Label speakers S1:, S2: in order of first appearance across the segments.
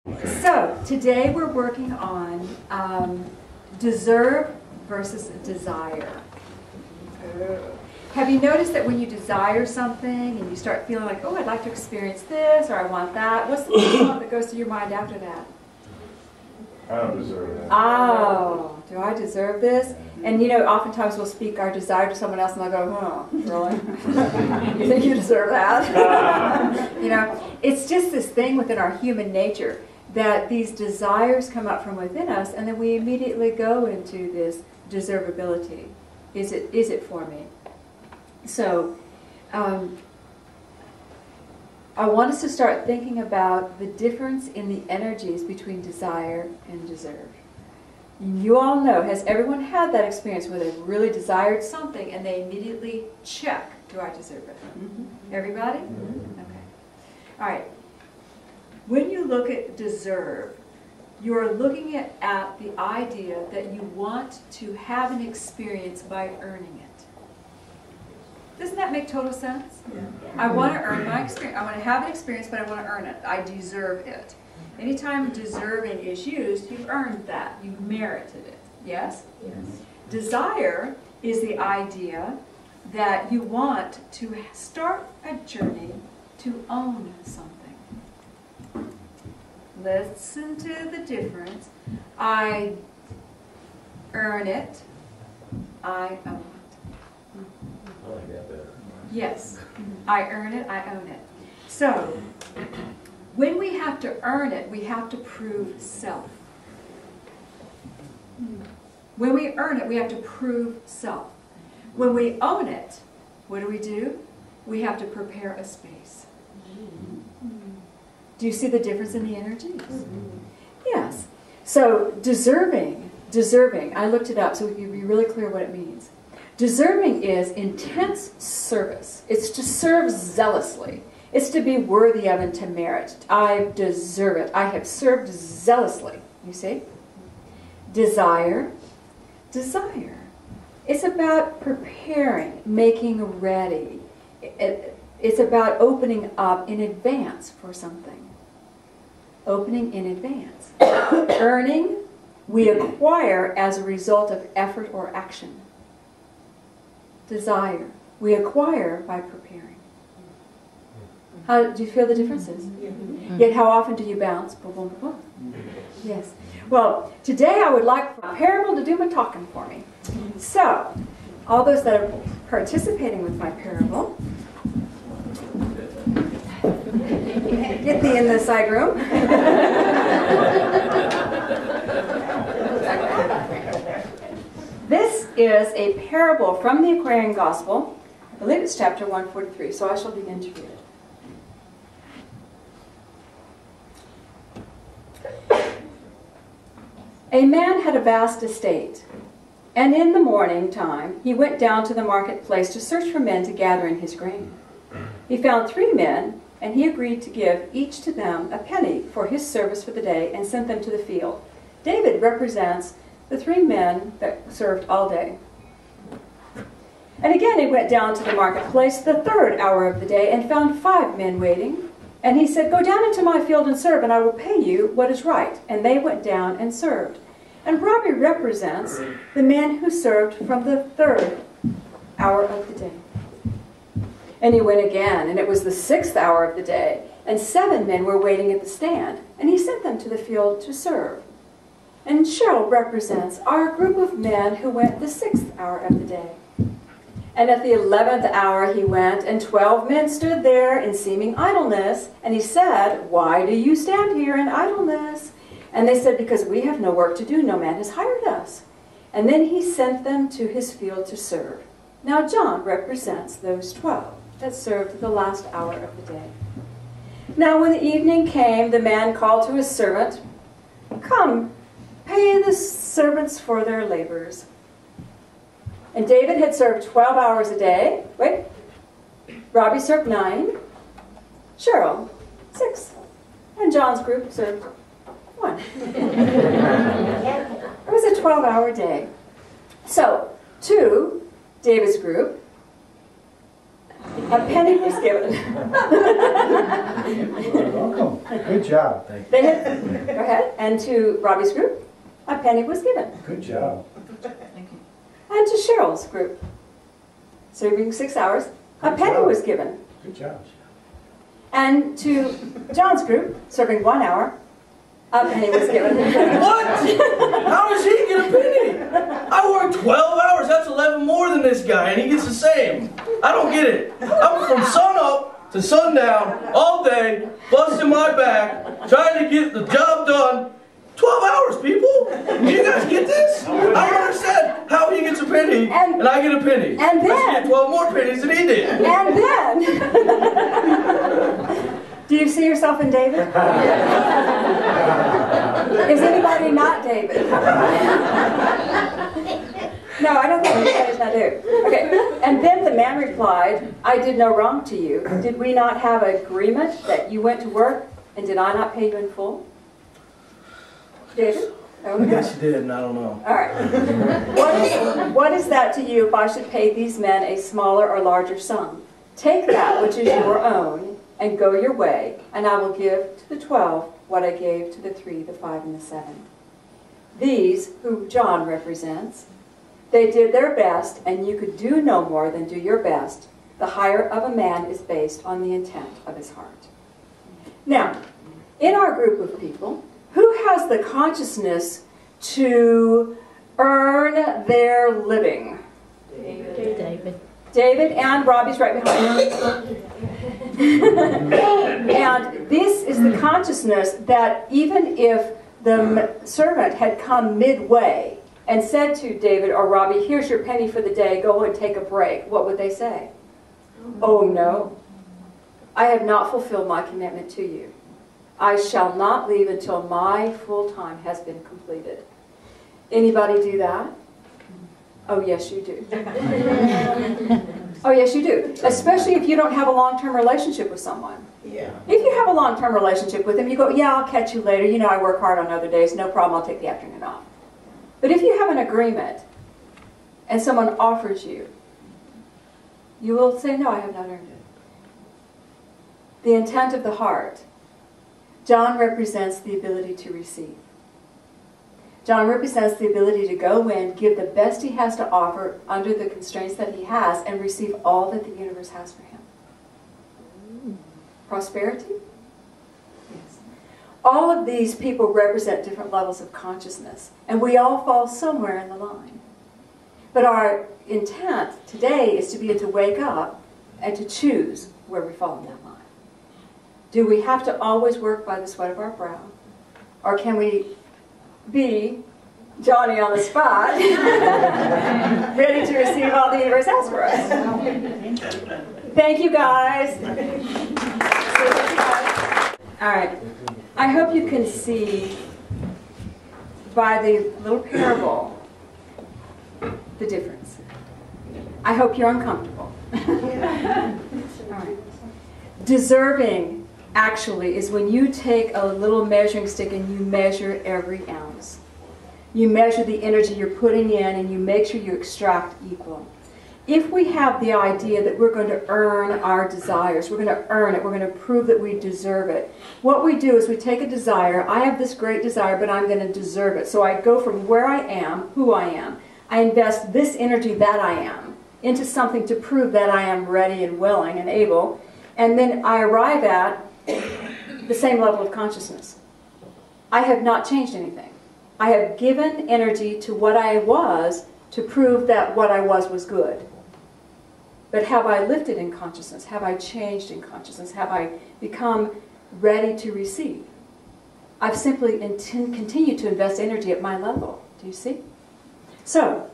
S1: So today we're working on deserve versus desire. Have you noticed that when you desire something and you start feeling like, oh, I'd like to experience this or I want that, what's the first thought that goes through your mind after that?
S2: I don't deserve that.
S1: Oh, do I deserve this? And you know, oftentimes we'll speak our desire to someone else and they'll go, oh, really? You think you deserve that? You know, it's just this thing within our human nature that these desires come up from within us and then we immediately go into this deservability. Is it for me? So, I want us to start thinking about the difference in the energies between desire and deserve. You all know, has everyone had that experience where they really desired something and they immediately check, do I deserve it? Mm-hmm. Everybody? Mm-hmm. Okay. All right. When you look at deserve, you're looking at the idea that you want to have an experience by earning it. Doesn't that make total sense? Yeah. I want to earn my experience. I want to have an experience, but I want to earn it. I deserve it. Anytime deserving is used, you've earned that. You've merited it. Yes? Yes. Desire is the idea that you want to start a journey to own something. Listen to the difference. I earn it. I own it.
S2: I like that better.
S1: Yes. I earn it. I own it. So, when we have to earn it, we have to prove self. When we earn it, we have to prove self. When we own it, what do? We have to prepare a space. Do you see the difference in the energies? Yes. So, deserving, I looked it up so we can be really clear what it means. Deserving is intense service. It's to serve zealously. It's to be worthy of and to merit. I deserve it. I have served zealously. You see? Desire. It's about preparing, making ready. It's about opening up in advance for something. Opening in advance. Earning, we acquire as a result of effort or action. Desire, we acquire by preparing. How do you feel the differences? Yet how often do you bounce? Boom, boom, boom. Yes. Well, today I would like a parable to do my talking for me. So, all those that are participating with my parable, get thee in the side room. This is a parable from the Aquarian Gospel. I believe it's chapter 143, so I shall begin to read it. A man had a vast estate, and in the morning time he went down to the marketplace to search for men to gather in his grain. He found 3 men, and he agreed to give each to them a penny for his service for the day and sent them to the field. David represents the 3 men that served all day. And again he went down to the marketplace the 3rd hour of the day and found 5 men waiting. And he said, go down into my field and serve, and I will pay you what is right. And they went down and served. And Robbie represents the men who served from the 3rd hour of the day. And he went again, and it was the 6th hour of the day, and 7 men were waiting at the stand, and he sent them to the field to serve. And Cheryl represents our group of men who went the 6th hour of the day. And at the 11th hour he went, and 12 men stood there in seeming idleness. And he said, why do you stand here in idleness? And they said, because we have no work to do, no man has hired us. And then he sent them to his field to serve. Now John represents those 12 that served the last hour of the day. Now when the evening came, the man called to his servant, come, pay the servants for their labors. And David had served 12 hours a day. Wait. Robbie served 9. Cheryl, 6. And John's group served 1. It was a 12-hour day. So, to David's group, A penny was given.
S3: Welcome. Good job. Thank you.
S1: They had, go ahead. And to Robbie's group, a penny was given.
S3: Good job.
S1: And to Cheryl's group, serving 6 hours, a penny was given.
S3: Good job.
S1: And to John's group, serving 1 hour, a penny was given.
S4: What? How does he get a penny? I work 12 hours. That's 11 more than this guy, and he gets the same. I don't get it. I'm from sun up to sundown all day, busting my back, trying to get the job done. 12 hours, people. Do you guys get this? I don't understand how he gets a penny and I get a penny.
S1: And then,
S4: I get 12 more pennies than he did.
S1: And then, do you see yourself in David? Is anybody not David? No, I don't think anybody's not David. Okay, and then the man replied, I did no wrong to you. Did we not have an agreement that you went to work, and did I not pay you in full? David? Okay.
S4: Yes, you did, and I don't know.
S1: All right. What is that to you if I should pay these men a smaller or larger sum? Take that which is your own and go your way, and I will give to the 12 what I gave to the 3, the 5, and the 7. These, who John represents, they did their best, and you could do no more than do your best. The hire of a man is based on the intent of his heart. Now, in our group of people, who has the consciousness to earn their living?
S5: David.
S1: David, and Robbie's right behind him. And this is the consciousness that even if the servant had come midway and said to David or Robbie, here's your penny for the day, go and take a break, what would they say? Oh no, I have not fulfilled my commitment to you. I shall not leave until my full time has been completed. Anybody do that? Oh yes, you do. Oh yes, you do. Especially if you don't have a long-term relationship with someone.
S4: Yeah.
S1: If you have a long-term relationship with them, you go, yeah, I'll catch you later. You know, I work hard on other days. No problem, I'll take the afternoon off. But if you have an agreement and someone offers you, you will say, no, I have not earned it. The intent of the heart. John represents the ability to receive. John represents the ability to go in, give the best he has to offer under the constraints that he has, and receive all that the universe has for him. Prosperity? Yes. All of these people represent different levels of consciousness, and we all fall somewhere in the line. But our intent today is to be able to wake up and to choose where we fall in that line. Do we have to always work by the sweat of our brow? Or can we be Johnny on the spot, ready to receive all the universe has for us? Thank you, guys. All right. I hope you can see by the little parable the difference. I hope you're uncomfortable. All right. Deserving, actually, is when you take a little measuring stick and you measure every ounce. You measure the energy you're putting in and you make sure you extract equal. If we have the idea that we're going to earn our desires, we're going to earn it, we're going to prove that we deserve it, what we do is we take a desire, I have this great desire, but I'm going to deserve it. So I go from where I am, who I am, I invest this energy that I am into something to prove that I am ready and willing and able, and then I arrive at the same level of consciousness. I have not changed anything. I have given energy to what I was to prove that what I was good. But have I lifted in consciousness? Have I changed in consciousness? Have I become ready to receive? I've simply continued to invest energy at my level. Do you see? So,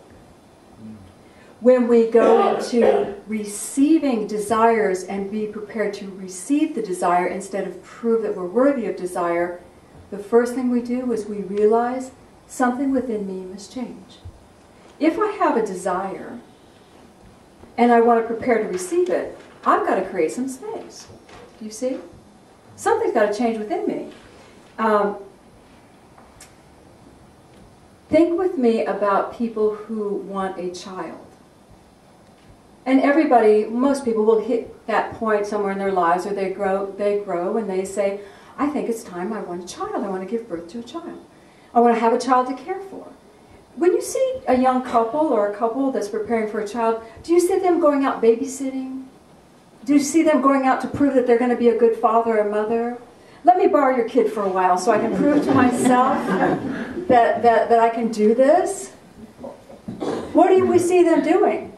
S1: when we go into receiving desires and be prepared to receive the desire instead of prove that we're worthy of desire, the first thing we do is we realize something within me must change. If I have a desire and I want to prepare to receive it, I've got to create some space. Do you see? Something's got to change within me. Think with me about people who want a child. And everybody, most people will hit that point somewhere in their lives, or they grow and they say, I think it's time I want a child. I want to give birth to a child. I want to have a child to care for. When you see a young couple or a couple that's preparing for a child, do you see them going out babysitting? Do you see them going out to prove that they're going to be a good father or mother? Let me borrow your kid for a while so I can prove to myself that I can do this. What do we see them doing?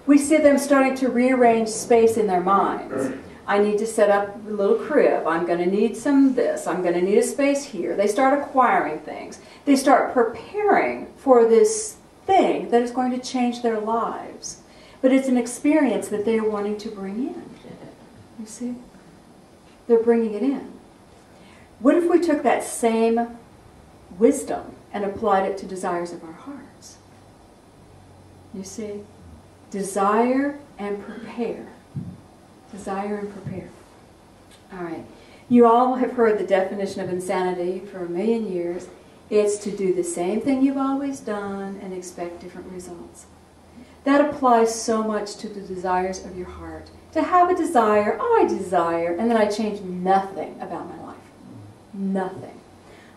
S1: We see them starting to rearrange space in their minds. I need to set up a little crib. I'm going to need some this. I'm going to need a space here. They start acquiring things. They start preparing for this thing that is going to change their lives. But it's an experience that they're wanting to bring in. You see? They're bringing it in. What if we took that same wisdom and applied it to desires of our hearts? You see? Desire and prepare. Desire and prepare. All right. You all have heard the definition of insanity for a million years. It's to do the same thing you've always done and expect different results. That applies so much to the desires of your heart. To have a desire, oh, I desire, and then I change nothing about my life. Nothing.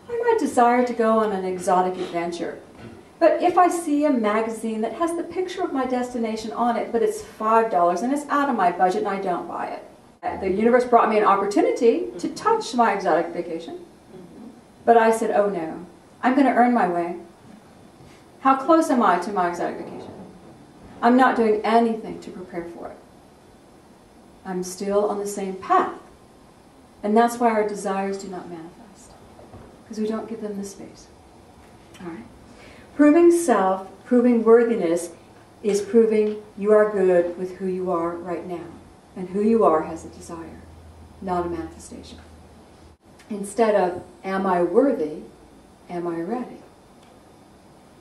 S1: I might desire to go on an exotic adventure. But if I see a magazine that has the picture of my destination on it, but it's $5 and it's out of my budget and I don't buy it. The universe brought me an opportunity to touch my exotic vacation. But I said, oh no, I'm going to earn my way. How close am I to my exotic vacation? I'm not doing anything to prepare for it. I'm still on the same path. And that's why our desires do not manifest. Because we don't give them the space. All right. Proving self, proving worthiness, is proving you are good with who you are right now. And who you are has a desire, not a manifestation. Instead of, am I worthy, am I ready?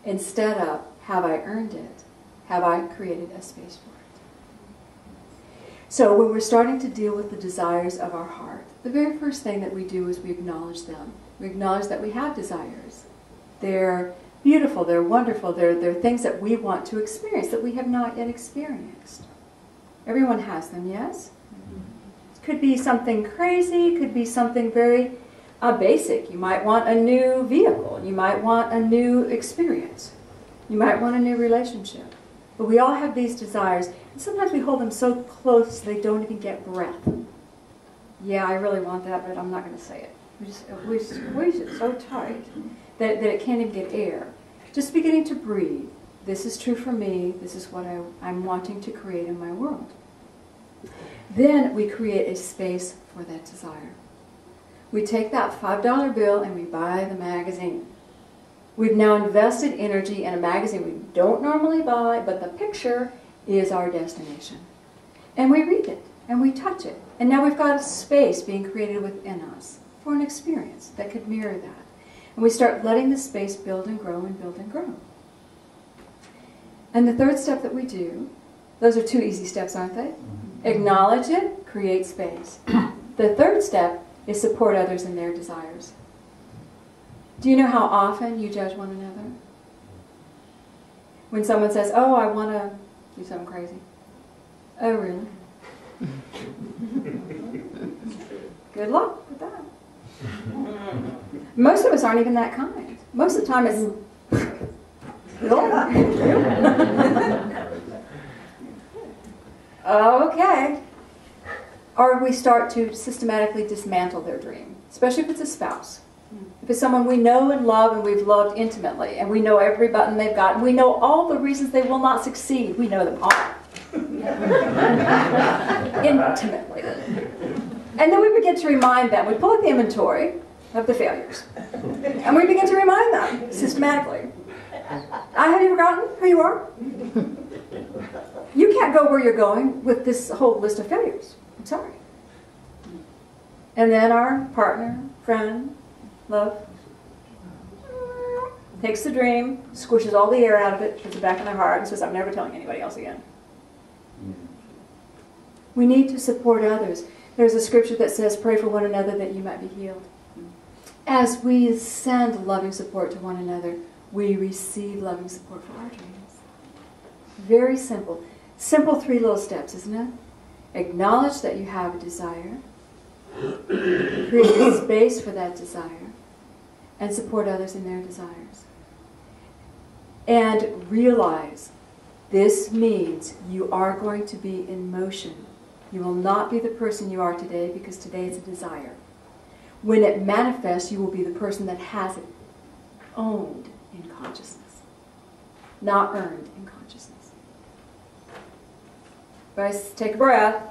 S1: Instead of, have I earned it, have I created a space for it? So when we're starting to deal with the desires of our heart, the very first thing that we do is we acknowledge them. We acknowledge that we have desires. They're beautiful, they're wonderful, they're things that we want to experience that we have not yet experienced. Everyone has them, yes? It could be something crazy, it could be something very basic. You might want a new vehicle, you might want a new experience, you might want a new relationship. But we all have these desires, and sometimes we hold them so close they don't even get breath. Yeah, I really want that, but I'm not going to say it. We squeeze it so tight that it can't even get air. Just beginning to breathe. This is true for me. This is what I'm wanting to create in my world. Then we create a space for that desire. We take that $5 bill and we buy the magazine. We've now invested energy in a magazine we don't normally buy, but the picture is our destination. And we read it, and we touch it. And now we've got a space being created within us for an experience that could mirror that. And we start letting the space build and grow and build and grow. And the third step that we do, those are two easy steps, aren't they? Acknowledge it, create space. The third step is support others in their desires. Do you know how often you judge one another? When someone says, oh, I want to do something crazy. Oh, really? Good luck with that. Most of us aren't even that kind. Most of the time it's, okay. Or we start to systematically dismantle their dream, especially if it's a spouse. If it's someone we know and love and we've loved intimately, and we know every button they've got, and we know all the reasons they will not succeed, we know them all. Intimately. And then we begin to remind them. We pull up the inventory of the failures. And we begin to remind them systematically. Have you forgotten who you are? You can't go where you're going with this whole list of failures. I'm sorry. And then our partner, friend, love, takes the dream, squishes all the air out of it, puts it back in their heart, and says, I'm never telling anybody else again. We need to support others. There's a scripture that says, pray for one another that you might be healed. As we send loving support to one another, we receive loving support for our dreams. Very simple. Simple 3 little steps, isn't it? Acknowledge that you have a desire, create a space for that desire, and support others in their desires. And realize this means you are going to be in motion. You will not be the person you are today because today is a desire. When it manifests, you will be the person that has it owned in consciousness, not earned in consciousness. Guys, take a breath.